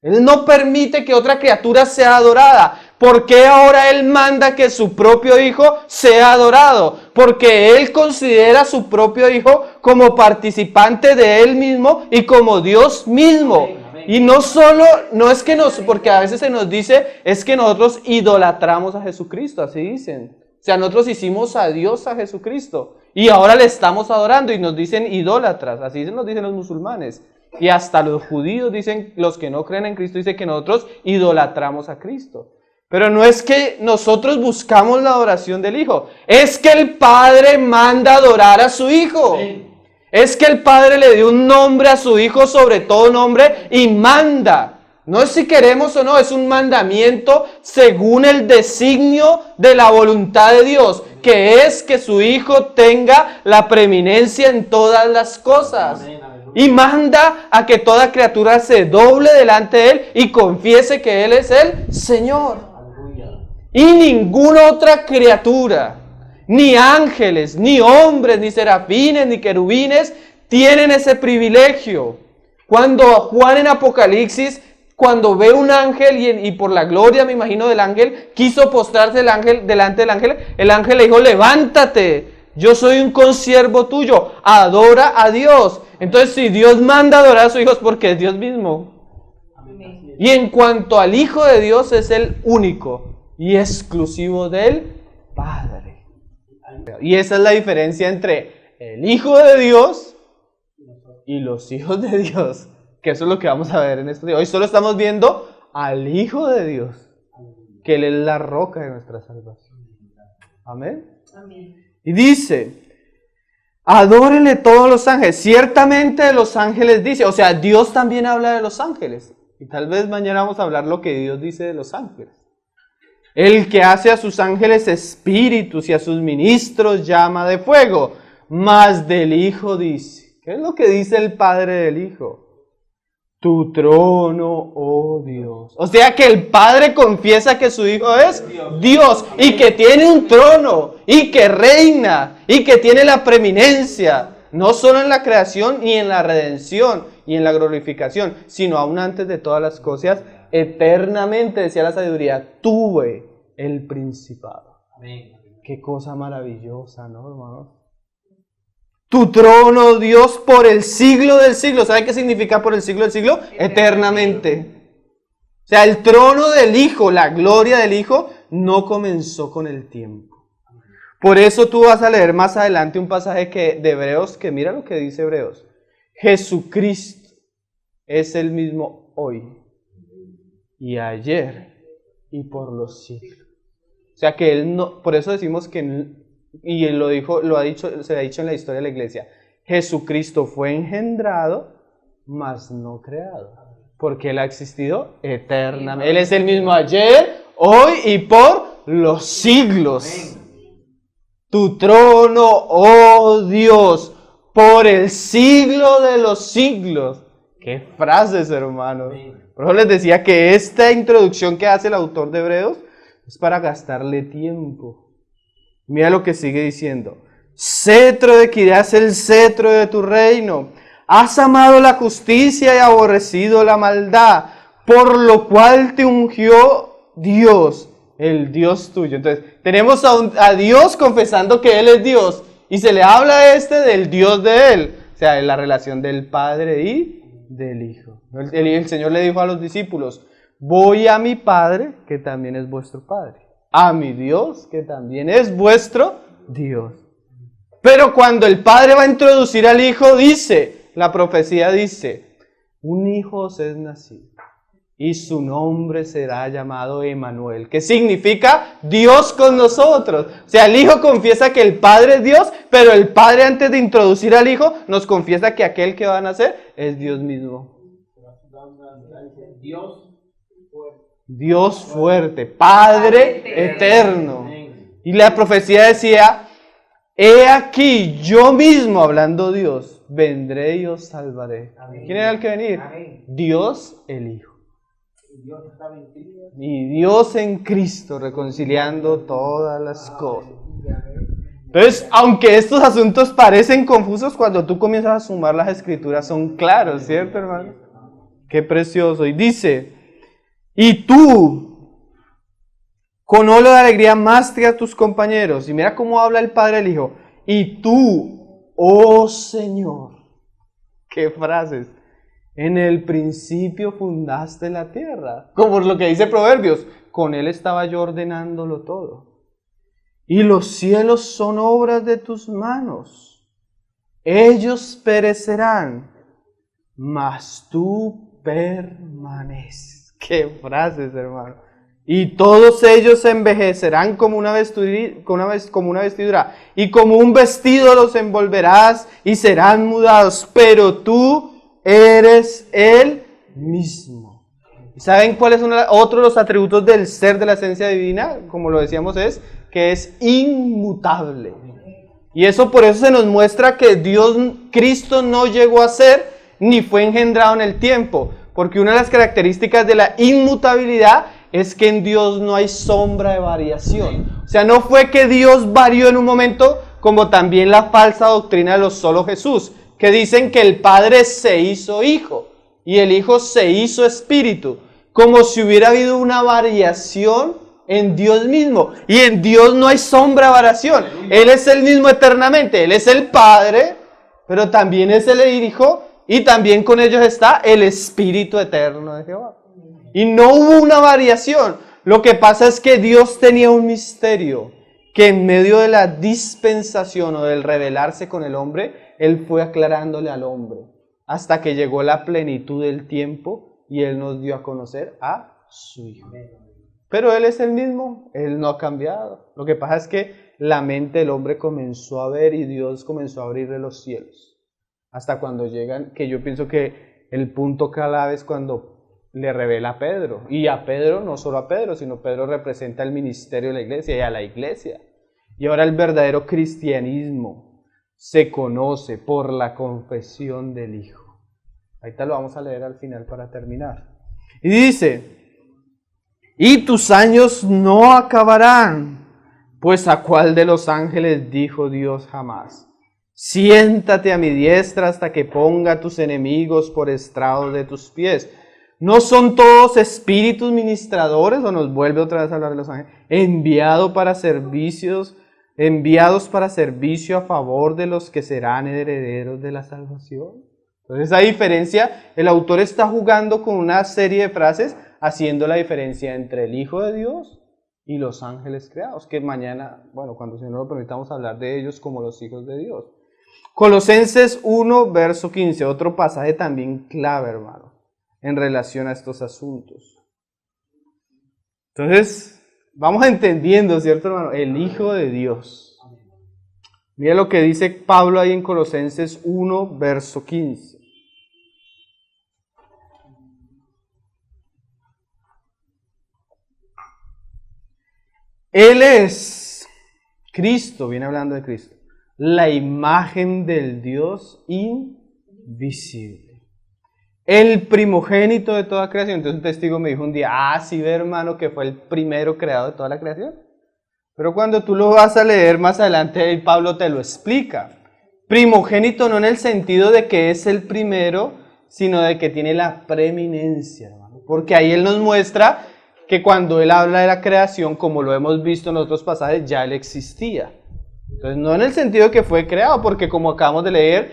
B: Él no permite que otra criatura sea adorada. ¿Por qué ahora Él manda que su propio Hijo sea adorado? Porque Él considera a su propio Hijo como participante de Él mismo y como Dios mismo. Y no solo, no es que porque a veces se nos dice, es que nosotros idolatramos a Jesucristo, así dicen. O sea, nosotros hicimos a Dios a Jesucristo y ahora le estamos adorando y nos dicen idólatras, así nos dicen los musulmanes. Y hasta los judíos dicen, los que no creen en Cristo, dicen que nosotros idolatramos a Cristo. Pero no es que nosotros buscamos la adoración del Hijo, es que el Padre manda adorar a su Hijo. Sí. Es que el Padre le dio un nombre a su Hijo sobre todo nombre y manda. No es si queremos o no, es un mandamiento según el designio de la voluntad de Dios, que es que su Hijo tenga la preeminencia en todas las cosas. Amén.
D: Y manda a que toda criatura se doble delante de Él y confiese que Él es el Señor. Y ninguna otra criatura, ni ángeles, ni hombres, ni serafines, ni querubines, tienen ese privilegio. Cuando Juan en Apocalipsis, cuando ve un ángel y por la gloria, me imagino, del ángel, quiso postrarse delante del ángel, el ángel le dijo, levántate, yo soy un consiervo tuyo, adora a Dios. Entonces, si Dios manda a adorar a sus hijos, porque es Dios mismo. Y en cuanto al Hijo de Dios, es el único y exclusivo del Padre. Y esa es la diferencia entre el Hijo de Dios y los hijos de Dios. Que eso es lo que vamos a ver en este día. Hoy solo estamos viendo al Hijo de Dios, que Él es la roca de nuestra salvación. Amén. Y dice, adórenle todos los ángeles. Ciertamente los ángeles dice, o sea, Dios también habla de los ángeles. Y tal vez mañana vamos a hablar lo que Dios dice de los ángeles. El que hace a sus ángeles espíritus y a sus ministros llama de fuego. Mas del Hijo dice, ¿qué es lo que dice el Padre del Hijo? Tu trono, oh Dios. O sea que el Padre confiesa que su Hijo es Dios y que tiene un trono y que reina y que tiene la preeminencia, no solo en la creación y en la redención y en la glorificación, sino aún antes de todas las cosas, eternamente, decía la sabiduría, tuve el principado. Amén. Qué cosa maravillosa, ¿no, hermanos? Tu trono, Dios, por el siglo del siglo. ¿Sabe qué significa por el siglo del siglo? Eternamente. O sea, el trono del Hijo, la gloria del Hijo, no comenzó con el tiempo. Por eso tú vas a leer más adelante un pasaje de Hebreos, que mira lo que dice Hebreos. Jesucristo es el mismo hoy y ayer y por los siglos. O sea que Él no, por eso decimos que... Y él se ha dicho en la historia de la iglesia, Jesucristo fue engendrado, mas no creado, porque Él ha existido eternamente. Él es el mismo ayer, hoy y por los siglos. Tu trono, oh Dios, por el siglo de los siglos. Qué frases, hermanos. Por eso les decía que esta introducción que hace el autor de Hebreos es para gastarle tiempo. Mira lo que sigue diciendo. Cetro de equidad es el cetro de tu reino. Has amado la justicia y aborrecido la maldad, por lo cual te ungió Dios, el Dios tuyo. Entonces, tenemos a Dios confesando que Él es Dios, y se le habla a del Dios de Él. O sea, en la relación del Padre y del Hijo. El Señor le dijo a los discípulos, voy a mi Padre, que también es vuestro Padre. A mi Dios, que también es vuestro Dios. Pero cuando el Padre va a introducir al Hijo, dice, la profecía dice, un Hijo os es nacido, y su nombre será llamado Emmanuel, que significa Dios con nosotros. O sea, el Hijo confiesa que el Padre es Dios, pero el Padre, antes de introducir al Hijo, nos confiesa que aquel que va a nacer es Dios mismo. Dios fuerte, Padre eterno. Y la profecía decía, he aquí, yo mismo, hablando Dios, vendré y os salvaré. ¿Quién era el que venía? Dios el Hijo. Y Dios en Cristo, reconciliando todas las cosas. Entonces, aunque estos asuntos parecen confusos, cuando tú comienzas a sumar las escrituras son claros, ¿cierto, hermano? Qué precioso. Y dice, y tú, con olo de alegría, amaste a tus compañeros. Y mira cómo habla el Padre del Hijo. Y tú, oh Señor, qué frases. En el principio fundaste la tierra. Como lo que dice Proverbios, con Él estaba yo ordenándolo todo. Y los cielos son obras de tus manos. Ellos perecerán, mas tú permaneces. Qué frases, hermano. Y todos ellos se envejecerán como una vestidura, y como un vestido los envolverás y serán mudados, pero tú eres el mismo. ¿Saben cuáles son otros los atributos del ser de la esencia divina? Como lo decíamos, es que es inmutable. Y eso por eso se nos muestra que Cristo no llegó a ser ni fue engendrado en el tiempo, porque una de las características de la inmutabilidad es que en Dios no hay sombra de variación. O sea, no fue que Dios varió en un momento, como también la falsa doctrina de los solo Jesús, que dicen que el Padre se hizo Hijo y el Hijo se hizo Espíritu, como si hubiera habido una variación en Dios mismo. Y en Dios no hay sombra de variación. Él es el mismo eternamente. Él es el Padre, pero también es el Hijo, y también con ellos está el Espíritu eterno de Jehová. Y no hubo una variación. Lo que pasa es que Dios tenía un misterio que en medio de la dispensación o del revelarse con el hombre, Él fue aclarándole al hombre hasta que llegó la plenitud del tiempo y Él nos dio a conocer a su Hijo. Pero Él es el mismo, Él no ha cambiado. Lo que pasa es que la mente del hombre comenzó a ver y Dios comenzó a abrirle los cielos. Hasta cuando llegan, que yo pienso que el punto clave es cuando le revela a Pedro. Y a Pedro, no solo a Pedro, sino Pedro representa el ministerio de la iglesia y a la iglesia. Y ahora el verdadero cristianismo se conoce por la confesión del Hijo. Ahorita lo vamos a leer al final para terminar. Y dice, y tus años no acabarán, pues a cuál de los ángeles dijo Dios jamás, siéntate a mi diestra hasta que ponga a tus enemigos por estrado de tus pies. ¿No son todos espíritus ministradores? O nos vuelve otra vez a hablar de los ángeles. Enviados para servicio a favor de los que serán herederos de la salvación. Entonces, a diferencia, el autor está jugando con una serie de frases, haciendo la diferencia entre el Hijo de Dios y los ángeles creados, que mañana, bueno, cuando el Señor nos lo permita, vamos a hablar de ellos como los hijos de Dios. Colosenses 1, verso 15, otro pasaje también clave, hermano, en relación a estos asuntos. Entonces, vamos entendiendo, ¿cierto, hermano? El Hijo de Dios. Mira lo que dice Pablo ahí en Colosenses 1, verso 15. Él es Cristo, viene hablando de Cristo, la imagen del Dios invisible, el primogénito de toda creación. Entonces un testigo me dijo un día, sí ve, hermano, que fue el primero creado de toda la creación. Pero cuando tú lo vas a leer más adelante, Pablo te lo explica. Primogénito no en el sentido de que es el primero, sino de que tiene la preeminencia, hermano. Porque ahí él nos muestra que cuando él habla de la creación, como lo hemos visto en otros pasajes, ya él existía. Entonces no en el sentido de que fue creado, porque como acabamos de leer,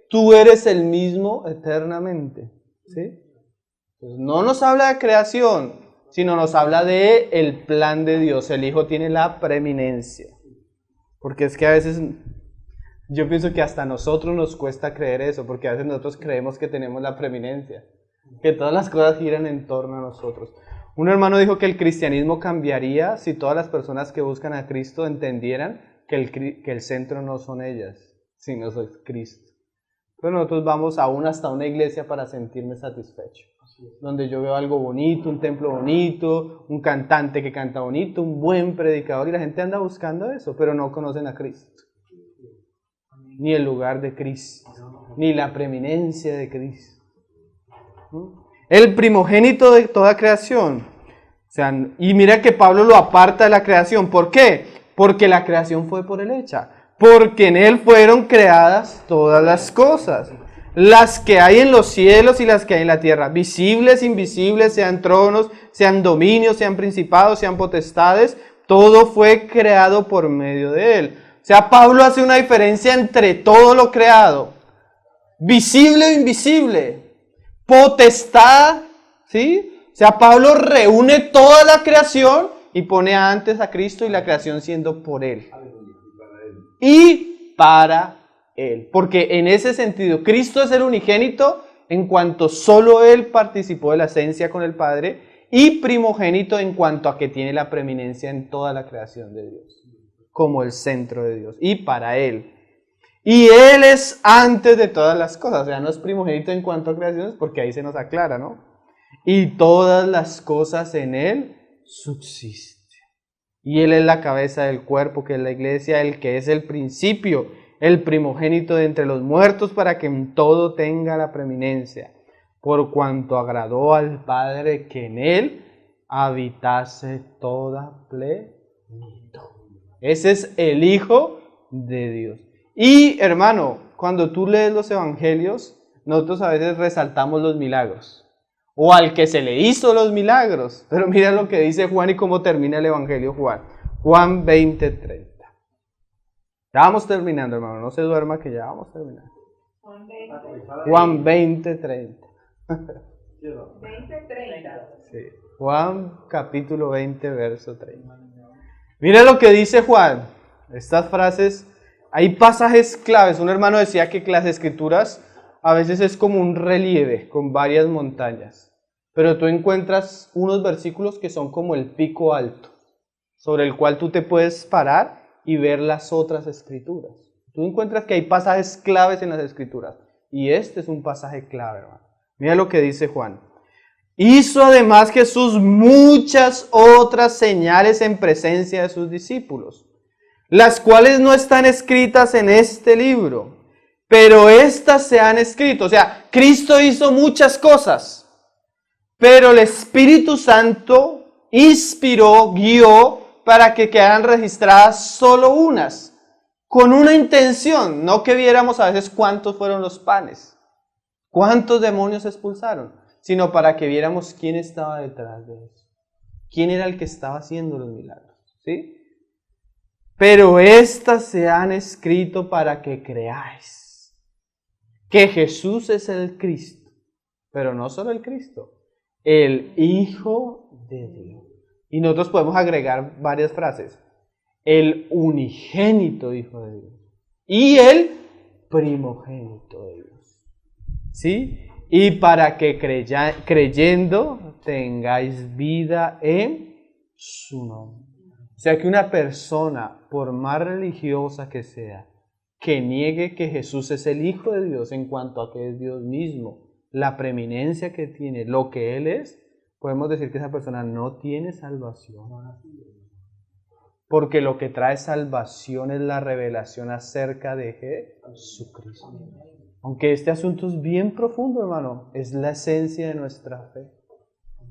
D: tú eres el mismo eternamente. ¿Sí? Entonces, no nos habla de creación, sino nos habla de el plan de Dios. El Hijo tiene la preeminencia. Porque es que a veces, yo pienso que hasta a nosotros nos cuesta creer eso, porque a veces nosotros creemos que tenemos la preeminencia, que todas las cosas giran en torno a nosotros. Un hermano dijo que el cristianismo cambiaría si todas las personas que buscan a Cristo entendieran que el centro no son ellas, sino es Cristo. Pero nosotros vamos aún hasta una iglesia para sentirme satisfecho, donde yo veo algo bonito, un templo bonito, un cantante que canta bonito, un buen predicador, y la gente anda buscando eso, pero no conocen a Cristo, ni el lugar de Cristo, ni la preeminencia de Cristo. El primogénito de toda creación. O sea, y mira que Pablo lo aparta de la creación. ¿Por qué? Porque la creación fue por él hecha. Porque en él fueron creadas todas las cosas. Las que hay en los cielos y las que hay en la tierra. Visibles, invisibles, sean tronos, sean dominios, sean principados, sean potestades. Todo fue creado por medio de él. O sea, Pablo hace una diferencia entre todo lo creado. Visible o invisible. Potestad, ¿sí? O sea, Pablo reúne toda la creación y pone antes a Cristo y la creación siendo por Él. Y para Él. Porque en ese sentido, Cristo es el unigénito en cuanto solo Él participó de la esencia con el Padre, y primogénito en cuanto a que tiene la preeminencia en toda la creación de Dios, como el centro de Dios, y para Él. Y Él es antes de todas las cosas, o sea, no es primogénito en cuanto a creaciones, porque ahí se nos aclara, ¿no? Y todas las cosas en Él subsisten. Y Él es la cabeza del cuerpo, que es la iglesia, el que es el principio,
B: el primogénito de entre los muertos, para que en todo tenga la preeminencia, por cuanto agradó al Padre que en él habitase toda plenitud. Ese es el Hijo de Dios. Y hermano, cuando tú lees los evangelios, nosotros a veces resaltamos los milagros, o al que se le hizo los milagros, pero mira lo que dice Juan y cómo termina el evangelio Juan. Juan 20:30. Ya vamos terminando, hermano, no se duerma que ya vamos terminando. Juan 20:30.
E: 20:30.
B: Sí. Juan capítulo 20, verso 30. Mira lo que dice Juan. Estas frases, hay pasajes claves. Un hermano decía que las escrituras a veces es como un relieve con varias montañas. Pero tú encuentras unos versículos que son como el pico alto, sobre el cual tú te puedes parar y ver las otras escrituras. Tú encuentras que hay pasajes claves en las escrituras. Y este es un pasaje clave, hermano. Mira lo que dice Juan. Hizo además Jesús muchas otras señales en presencia de sus discípulos, las cuales no están escritas en este libro, pero estas se han escrito. O sea, Cristo hizo muchas cosas, pero el Espíritu Santo inspiró, guió para que quedaran registradas solo unas, con una intención, no que viéramos a veces cuántos fueron los panes, cuántos demonios expulsaron, sino para que viéramos quién estaba detrás de eso, quién era el que estaba haciendo los milagros, ¿sí? Pero estas se han escrito para que creáis que Jesús es el Cristo, pero no solo el Cristo, el Hijo de Dios. Y nosotros podemos agregar varias frases. El unigénito Hijo de Dios y el primogénito de Dios, ¿sí? Y para que creyendo tengáis vida en su nombre. O sea que una persona, por más religiosa que sea, que niegue que Jesús es el Hijo de Dios en cuanto a que es Dios mismo, la preeminencia que tiene, lo que Él es, podemos decir que esa persona no tiene salvación. Porque lo que trae salvación es la revelación acerca de Jesucristo. Aunque este asunto es bien profundo, hermano, es la esencia de nuestra fe.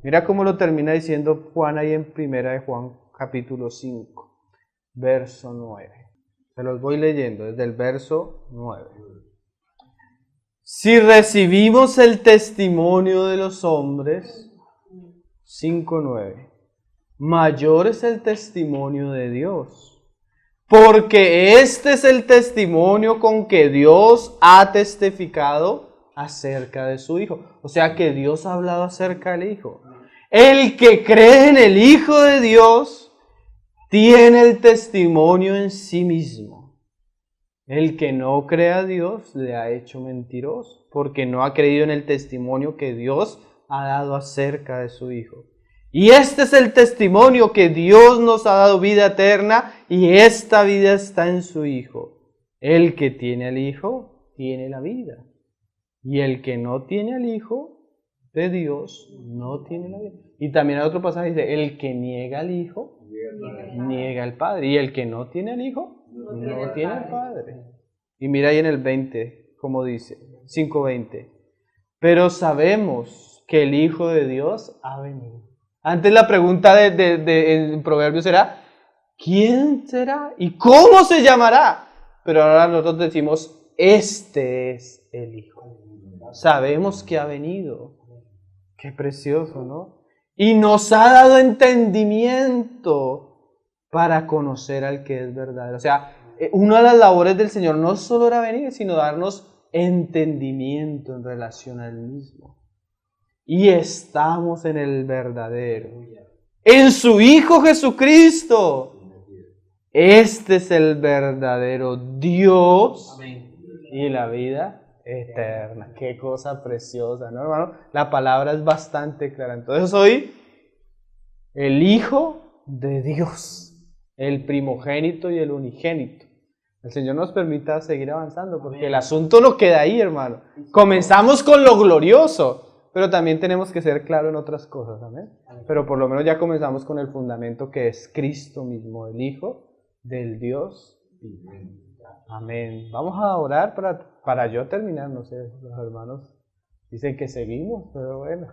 B: Mira cómo lo termina diciendo Juan ahí en 1 de Juan capítulo 5, verso 9. Se los voy leyendo desde el verso 9. Si recibimos el testimonio de los hombres, 5:9, mayor es el testimonio de Dios, porque este es el testimonio con que Dios ha testificado acerca de su Hijo. O sea que Dios ha hablado acerca del Hijo. El que cree en el Hijo de Dios tiene el testimonio en sí mismo. El que no cree a Dios le ha hecho mentiroso, porque no ha creído en el testimonio que Dios ha dado acerca de su Hijo. Y este es el testimonio, que Dios nos ha dado vida eterna, y esta vida está en su Hijo. El que tiene al Hijo tiene la vida, y el que no tiene al Hijo de Dios no tiene la vida. Y también hay otro pasaje que dice, el que niega al Hijo niega al Padre, y el que no tiene al Hijo no tiene al Padre. Y mira ahí en el 20, como dice, 5:20. Pero sabemos que el Hijo de Dios ha venido. Antes la pregunta en Proverbios era, ¿quién será? ¿Y cómo se llamará? Pero ahora nosotros decimos, este es el Hijo. Sabemos que ha venido. Qué precioso, ¿no? Y nos ha dado entendimiento para conocer al que es verdadero. O sea, una de las labores del Señor no solo era venir, sino darnos entendimiento en relación al mismo. Y estamos en el verdadero, en su Hijo Jesucristo. Este es el verdadero Dios y la vida eterna. Qué cosa preciosa, ¿no, hermano? La palabra es bastante clara. Entonces soy el Hijo de Dios, el primogénito y el unigénito. El Señor nos permita seguir avanzando, porque el asunto no queda ahí, hermano. Comenzamos con lo glorioso, pero también tenemos que ser claros en otras cosas, ¿amén? Pero por lo menos ya comenzamos con el fundamento que es Cristo mismo, el Hijo del Dios vivo. Amén. Vamos a orar para yo terminar, no sé, los hermanos dicen que seguimos, pero bueno.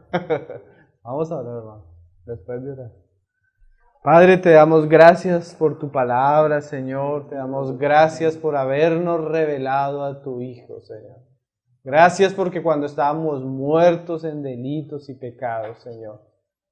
B: Vamos a orar, hermano, después de orar. Padre, te damos gracias por tu palabra, Señor. Te damos gracias por habernos revelado a tu Hijo, Señor. Gracias porque cuando estábamos muertos en delitos y pecados, Señor,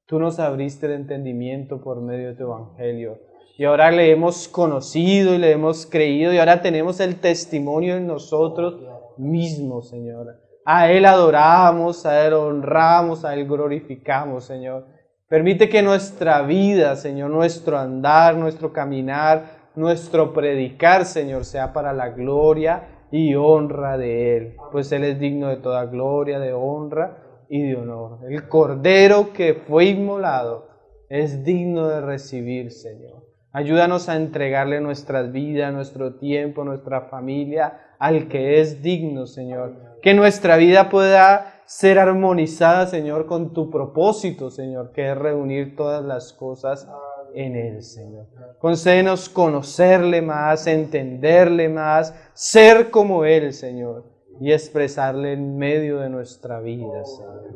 B: tú nos abriste el entendimiento por medio de tu Evangelio. Y ahora le hemos conocido y le hemos creído y ahora tenemos el testimonio en nosotros mismos, Señor. A Él adoramos, a Él honramos, a Él glorificamos, Señor. Permite que nuestra vida, Señor, nuestro andar, nuestro caminar, nuestro predicar, Señor, sea para la gloria y honra de Él. Pues Él es digno de toda gloria, de honra y de honor. El Cordero que fue inmolado es digno de recibir, Señor. Ayúdanos a entregarle nuestras vidas, nuestro tiempo, nuestra familia al que es digno, Señor. Que nuestra vida pueda ser armonizada, Señor, con tu propósito, Señor, que es reunir todas las cosas en Él, Señor. Concédenos conocerle más, entenderle más, ser como Él, Señor, y expresarle en medio de nuestra vida, Señor.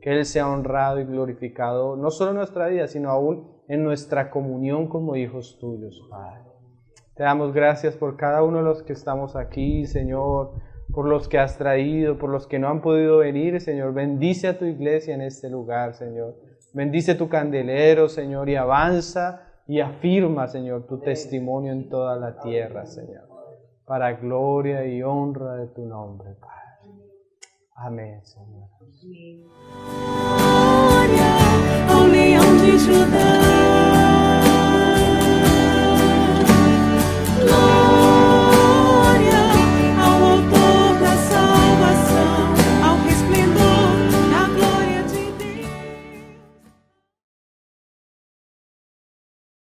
B: Que Él sea honrado y glorificado, no solo en nuestra vida, sino aún en nuestra comunión como hijos tuyos, Padre. Te damos gracias por cada uno de los que estamos aquí, Señor, por los que has traído, por los que no han podido venir, Señor. Bendice a tu iglesia en este lugar, Señor. Bendice tu candelero, Señor, y avanza y afirma, Señor, tu testimonio en toda la tierra, Señor, para gloria y honra de tu nombre, Padre. Amén, Señor.
A: Glória ao Leão de Judá.